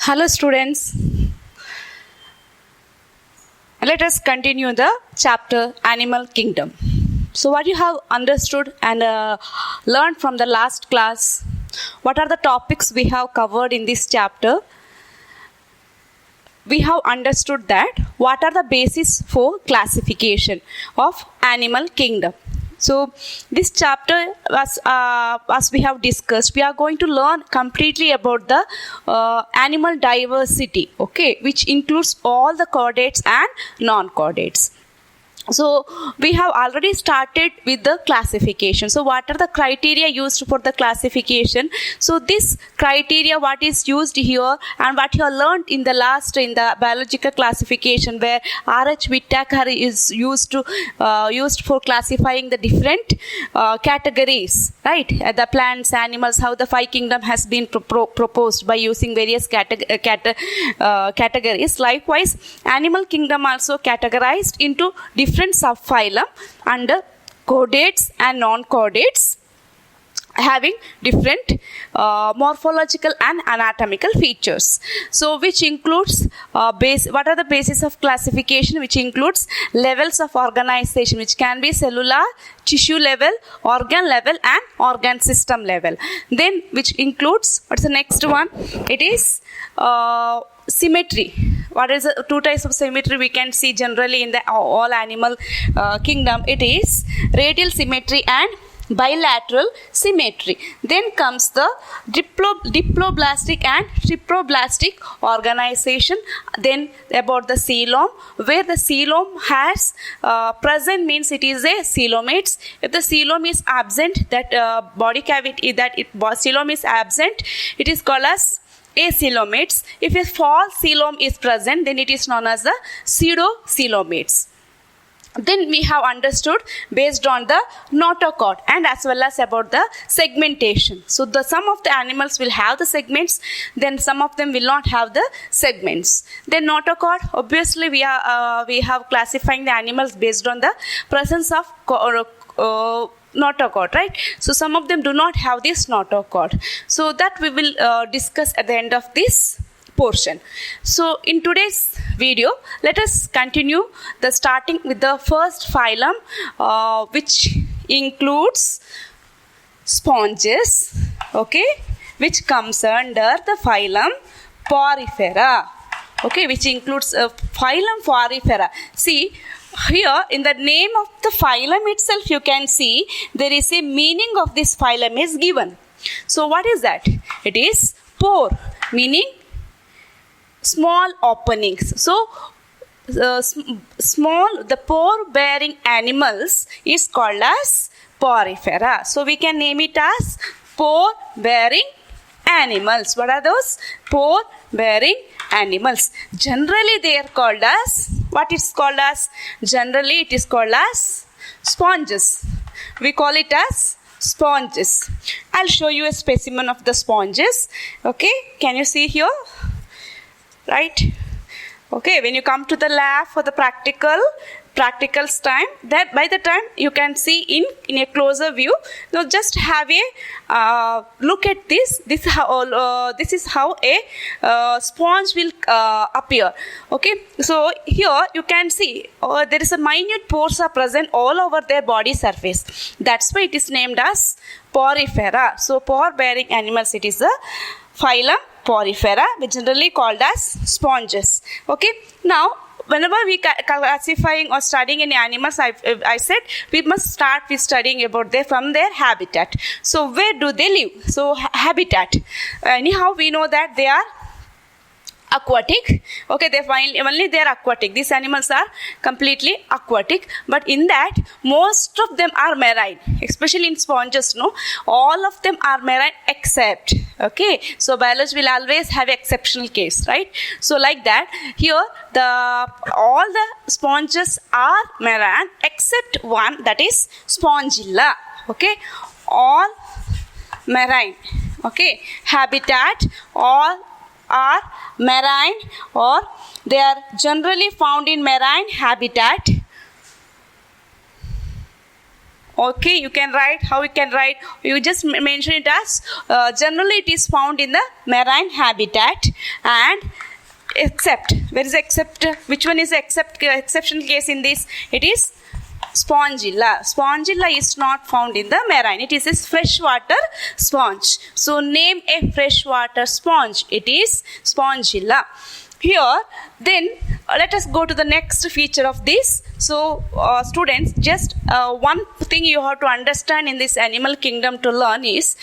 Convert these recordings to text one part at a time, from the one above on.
Hello students, let us continue the chapter Animal Kingdom. So what you have understood and learned from the last class, what are the topics we have covered in this chapter? We have understood that what are the basis for classification of animal kingdom. So this chapter, as we have discussed, we are going to learn completely about the animal diversity, okay, which includes all the chordates and non-chordates. So we have already started with the classification. So what are the criteria used for the classification? So this criteria, what is used here and what you have learned in the biological classification, where R.H. Whittaker is used for classifying the different categories, right? The plants, animals, how the five kingdom has been proposed by using various categories. Likewise, animal kingdom also categorized into different subphylum under chordates and non-chordates, having different morphological and anatomical features. So which includes what are the basis of classification? Which includes levels of organization, which can be cellular, tissue level, organ level and organ system level. Then which includes, what's the next one? It is symmetry. What is the two types of symmetry we can see generally in the all animal kingdom? It is radial symmetry and bilateral symmetry. Then comes the diploblastic and triploblastic organization. Then about the coelom, where the coelom has present means it is a coelomates. If the coelom is absent, that body cavity, coelom is absent, it is called as acoelomates. If a false coelom is present, then it is known as the pseudocoelomates. Then we have understood based on the notochord and as well as about the segmentation. So some of the animals will have the segments, then some of them will not have the segments. Then notochord, obviously we have classifying the animals based on the presence of notochord, right? So some of them do not have this notochord. So that we will discuss at the end of this portion. So in today's video, let us continue starting with the first phylum, which includes sponges, okay, which comes under the phylum Porifera, okay, which includes phylum Porifera. See, here in the name of the phylum itself, you can see there is a meaning of this phylum is given. So what is that? It is pore, meaning small openings. So the pore bearing animals is called as Porifera. So we can name it as pore bearing animals. What are those? Pore bearing animals. Generally they are called as, what is called as? Generally it is called as sponges. We call it as sponges. I'll show you a specimen of the sponges. Okay, can you see here? Right? Okay, when you come to the lab for the practicals time, that by the time you can see in a closer view. Now just have a look at this. This is how a sponge will appear. Okay, so here you can see there is a minute pores are present all over their body surface. That's why it is named as Porifera. So pore bearing animals, it is a phylum Porifera, which generally called as sponges. Okay, now whenever we classifying or studying any animals, I said we must start with studying about from their habitat. So where do they live? So habitat. Anyhow, we know that they are aquatic. Okay, they are aquatic. These animals are completely aquatic, but in that most of them are marine, especially in sponges. No, all of them are marine except. Okay, so biology will always have exceptional case, right? So like that, here all the sponges are marine except one, that is Spongilla. Okay, all marine. Okay, habitat, all are marine, or they are generally found in marine habitat. Okay, you can write. How you can write? You just mention it as generally it is found in the marine habitat, and except, where is except, which one is exceptional case in this? It is Spongilla. Spongilla is not found in the marine. It is a freshwater sponge. So name a freshwater sponge. It is Spongilla. Here, then let us go to the next feature of this. So students, just one thing you have to understand in this animal kingdom to learn is,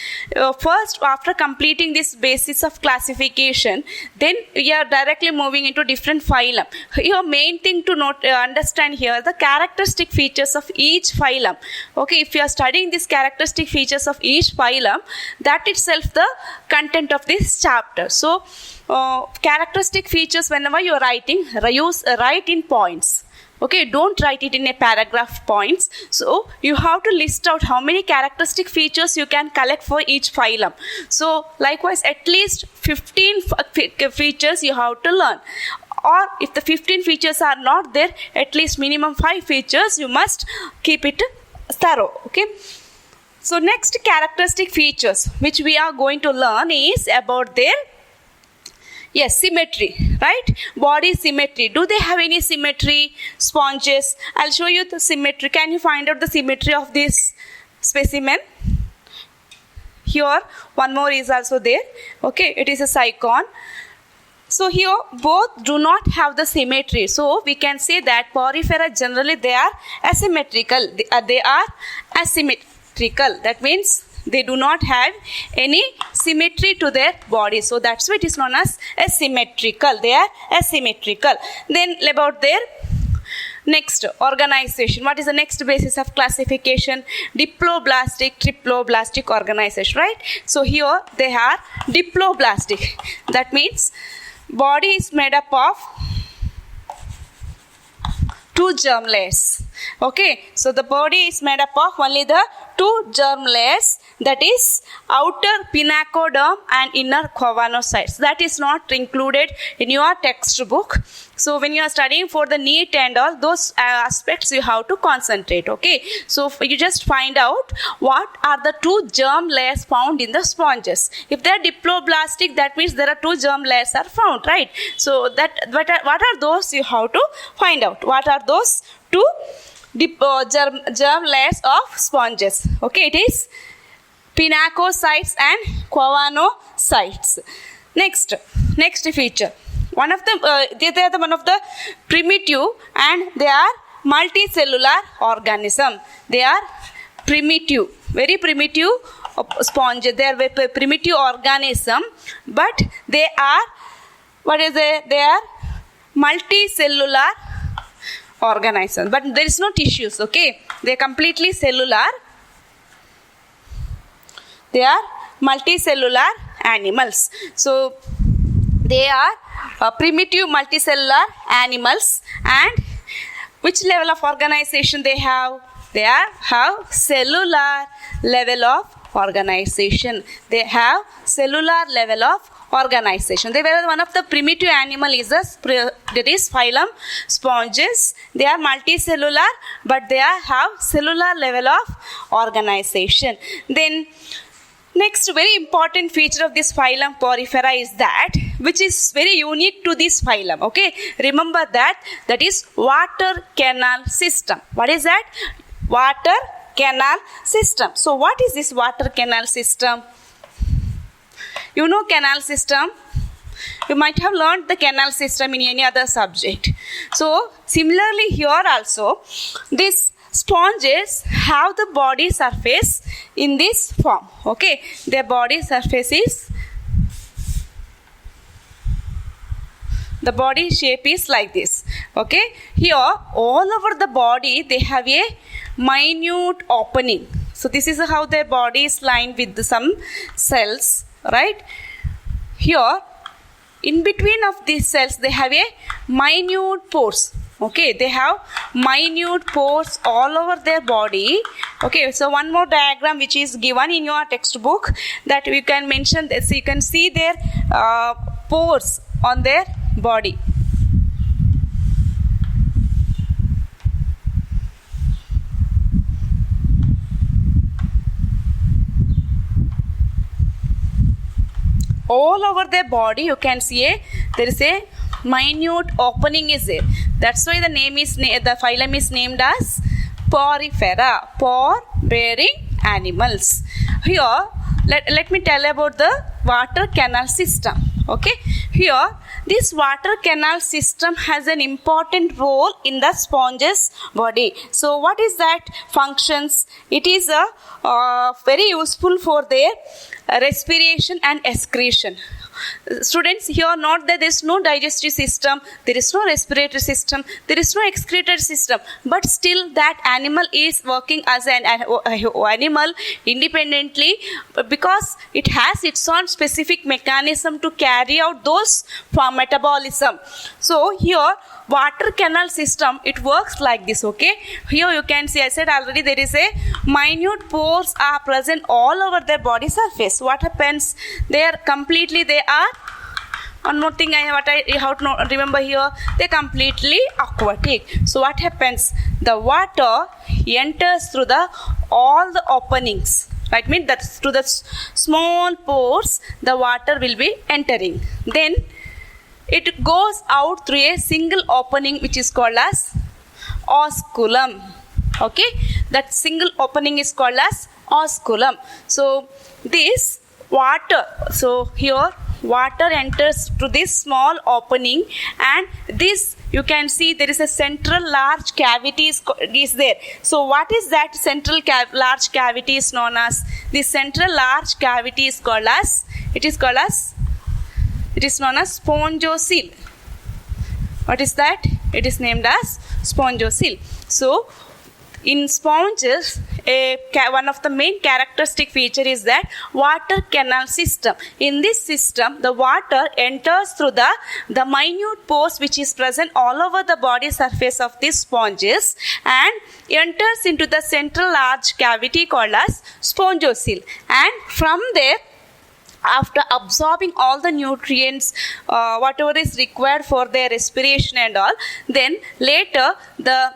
first after completing this basis of classification, then we are directly moving into different phylum. Your main thing to note, understand here, the characteristic features of each phylum. Okay, if you are studying these characteristic features of each phylum, that itself the content of this chapter. So characteristic features, whenever you are writing, write in points. Okay, don't write it in a paragraph points. So you have to list out how many characteristic features you can collect for each phylum. So likewise, at least 15 features you have to learn. Or if the 15 features are not there, at least minimum 5 features you must keep it thorough. Okay. So next characteristic features which we are going to learn is about their symmetry, right? Body symmetry. Do they have any symmetry? Sponges. I'll show you the symmetry. Can you find out the symmetry of this specimen? Here, one more is also there. Okay, it is a cycon. So here, both do not have the symmetry. So we can say that Porifera generally they are asymmetrical. They are asymmetrical. That means they do not have any symmetry to their body. So that's why it is known as asymmetrical. They are asymmetrical. Then about their next organization. What is the next basis of classification? Diploblastic, triploblastic organization, right? So here they are diploblastic. That means body is made up of 2 germ layers. Okay, so the body is made up of only the 2 germ layers, that is outer pinacoderm and inner choanocytes. That is not included in your textbook. So when you are studying for the NEET and all those aspects you have to concentrate. Okay, so you just find out what are the 2 germ layers found in the sponges. If they are diploblastic, that means there are 2 germ layers are found, right? So that what are those you have to find out. What are those 2 germ layers of sponges? Okay, it is pinacocytes and choanocytes. Next feature. One of the they are one of the primitive, and they are multicellular organism. They are primitive, very primitive sponge. They are very primitive organism, but they are They are multicellular organisms. But there is no tissues. Okay, they are completely cellular. They are multicellular animals. So they are primitive multicellular animals. And which level of organization they have? They have cellular level of organization. They have cellular level of organization. They were one of the primitive animal is that is phylum sponges. They are multicellular, but they have cellular level of organization. Then next very important feature of this phylum Porifera is that, which is very unique to this phylum. Okay, remember that is water canal system. What is that? Water canal system. So what is this water canal system? You know canal system. You might have learned the canal system in any other subject. So similarly here also, these sponges have the body surface in this form. Okay, their body surface is, the body shape is like this. Okay, here all over the body they have a minute opening. So this is how their body is lined with some cells, right? Here in between of these cells they have a minute pores. Okay, they have minute pores all over their body. Okay, so one more diagram which is given in your textbook, that we can mention this. You can see their pores on their body. all over their body you can see there is a minute opening is there. That's why the name is the phylum is named as Porifera, pore bearing animals. Here let me tell about the water canal system. Okay, here this water canal system has an important role in the sponge's body. So what is that functions? It is very useful for their respiration and excretion. Students, here not that there is no digestive system, there is no respiratory system, there is no excretory system, but still that animal is working as an animal independently because it has its own specific mechanism to carry out those for metabolism. So here water canal system, it works like this. Okay, here you can see, I said already, there is a minute pores are present all over their body surface. What happens? They are completely, they are, one more thing I have to remember here, they are completely aquatic. So what happens? The water enters through all the openings, right? Means that through the small pores the water will be entering. Then it goes out through a single opening which is called as osculum. Okay, that single opening is called as osculum. So this water, so here water enters to this small opening, and this you can see there is a central large cavity is there. So what is that central large cavity is known as? The central large cavity is called as, it is known as spongiocele. What is that? It is named as spongiocele. So in sponges, one of the main characteristic feature is that water canal system. In this system, the water enters through the minute pores which is present all over the body surface of these sponges and enters into the central large cavity called as spongiocele. And from there, after absorbing all the nutrients, whatever is required for their respiration and all, then later the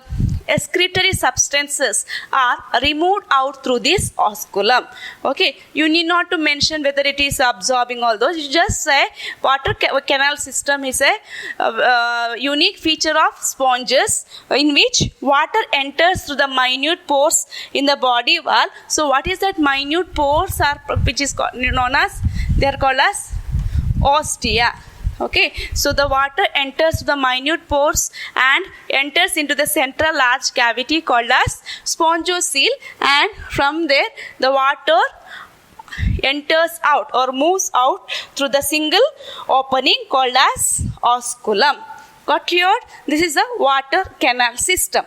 excretory substances are removed out through this osculum. Okay, you need not to mention whether it is absorbing all those. You just say water canal system is a unique feature of sponges in which water enters through the minute pores in the body wall. So what is that minute pores are, which is known as, they are called as ostia. Okay, so the water enters the minute pores and enters into the central large cavity called as spongiocele, and from there the water enters out or moves out through the single opening called as osculum. Got cleared? This is the water canal system.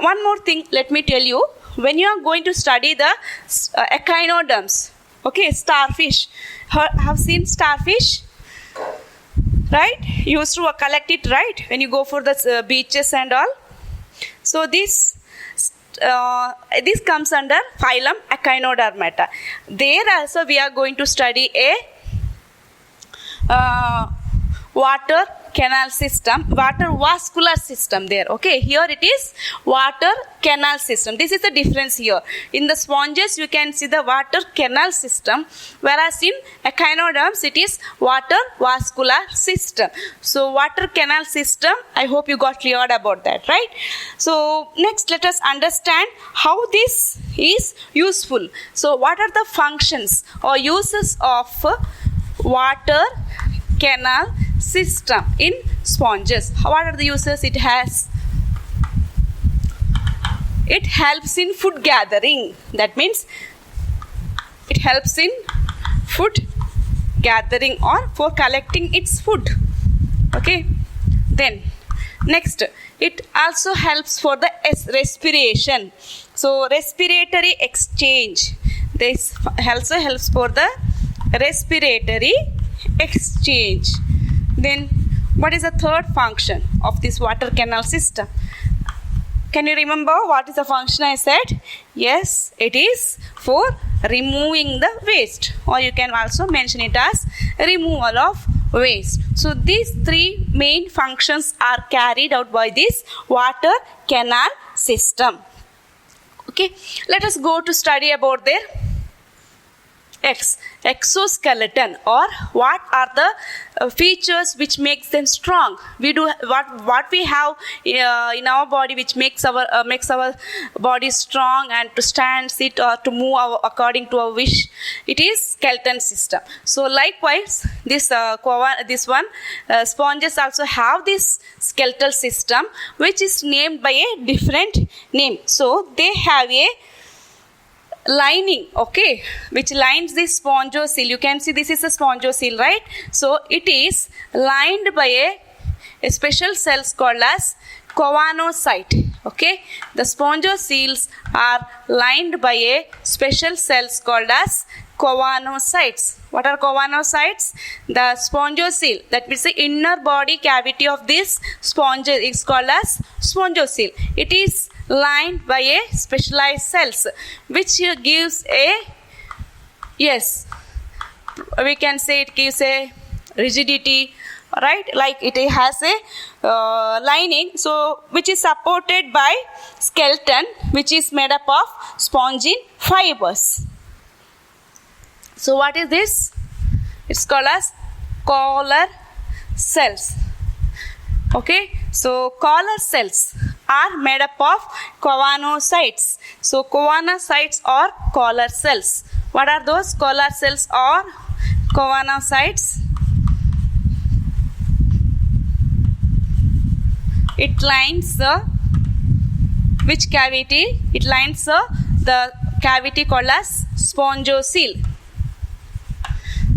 One more thing, let me tell you, when you are going to study the echinoderms, okay, starfish, have seen starfish? Right? You used to collect it, right? When you go for the beaches and all. So this comes under phylum Echinodermata. There also we are going to study a water canal system, water vascular system there. Okay, here it is water canal system. This is the difference here. In the sponges you can see the water canal system, whereas in echinoderms it is water vascular system. So water canal system, I hope you got cleared about that, right? So next let us understand how this is useful. So what are the functions or uses of water canal system in sponges? What are the uses it has? It helps in food gathering. That means it helps in food gathering or for collecting its food. Okay. Then next, it also helps for the respiration. So respiratory exchange. This also helps for the respiratory exchange. Then what is the third function of this water canal system? Can you remember what is the function I said? Yes, it is for removing the waste, or you can also mention it as removal of waste. So these three main functions are carried out by this water canal system. Okay, let us go to study about their X, exoskeleton, or what are the features which makes them strong? We do what we have in our body which makes our body strong and to stand, sit, or to move according to our wish. It is skeleton system. So likewise, this sponges also have this skeletal system which is named by a different name. So they have a lining, okay, which lines this spongocoel. You can see this is a spongocoel, right? So it is lined by a special cells called as choanocyte. Okay, the spongocoels are lined by a special cells called as choanocytes. What are choanocytes? The spongocoel, that means the inner body cavity of this sponge, is called as spongocoel. It is lined by a specialized cells which gives a, yes, we can say it gives a rigidity, right? Like it has a lining, so which is supported by skeleton which is made up of spongin fibers. So what is this? It's called as collar cells. Okay, so collar cells are made up of choanocytes. So choanocytes or collar cells. What are those? Collar cells or choanocytes? It lines the which cavity? It lines the cavity called as spongocoel.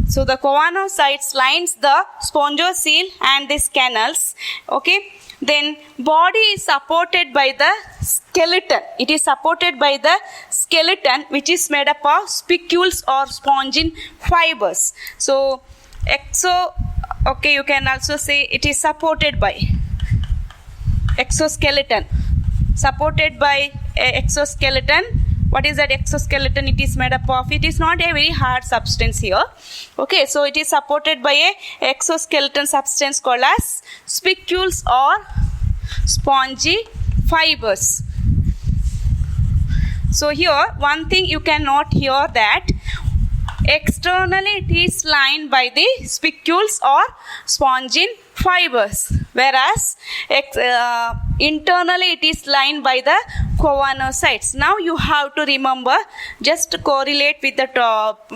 So the choanocytes lines the spongocoel and these canals. Okay. Then body is supported by the skeleton. It is supported by the skeleton which is made up of spicules or spongin fibers. So okay, you can also say it is supported by exoskeleton. Supported by exoskeleton. What is that exoskeleton it is made up of? It is not a very hard substance here. Okay, so it is supported by a exoskeleton substance called as spicules or spongy fibers. So here one thing you can note here that externally it is lined by the spicules or spongin fibers, whereas internally it is lined by the choanocytes. Now you have to remember, just correlate with the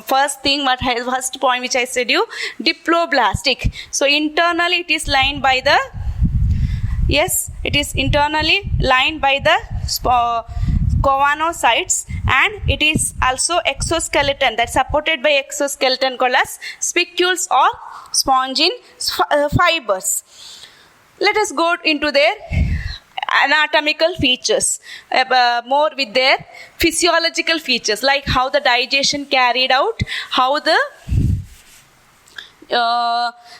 first point which I said you, diploblastic. So internally it is lined by the, yes, it is internally lined by the choanocytes, and it is also exoskeleton, that's supported by exoskeleton called as spicules or spongin fibers. Let us go into their anatomical features, more with their physiological features, like how the digestion carried out, how the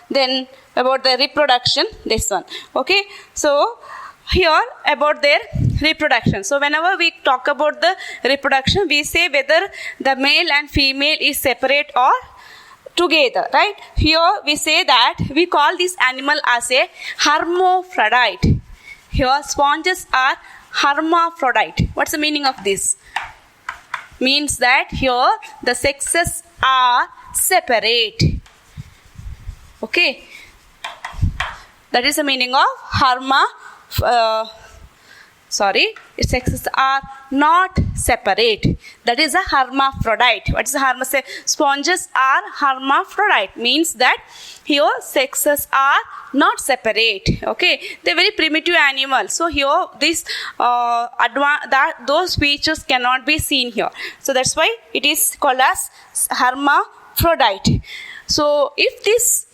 then about the reproduction, this one. Okay, so here about their reproduction. So whenever we talk about the reproduction, we say whether the male and female is separate or together, right? Here we say that we call this animal as a hermaphrodite. Here sponges are hermaphrodite. What's the meaning of this? Means that here the sexes are separate. Okay, that is the meaning of sexes are not separate. That is a hermaphrodite. What is a hermaphrodite? Sponges are hermaphrodite. Means that here sexes are not separate. Okay, they are very primitive animals. So here this those features cannot be seen here. So that's why it is called as hermaphrodite. So if this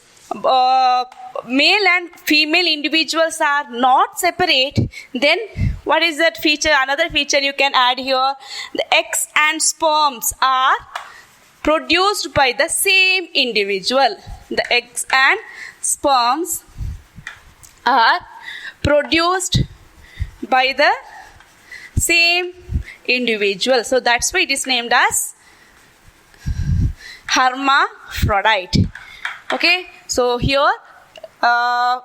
male and female individuals are not separate, then what is that feature? Another feature you can add here, the eggs and sperms are produced by the same individual. The eggs and sperms are produced by the same individual. So that's why it is named as hermaphrodite. Okay, so here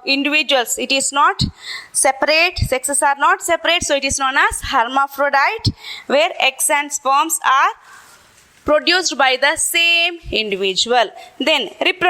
individuals, it is not separate, sexes are not separate, so it is known as hermaphrodite, where eggs and sperms are produced by the same individual. Then reproduction.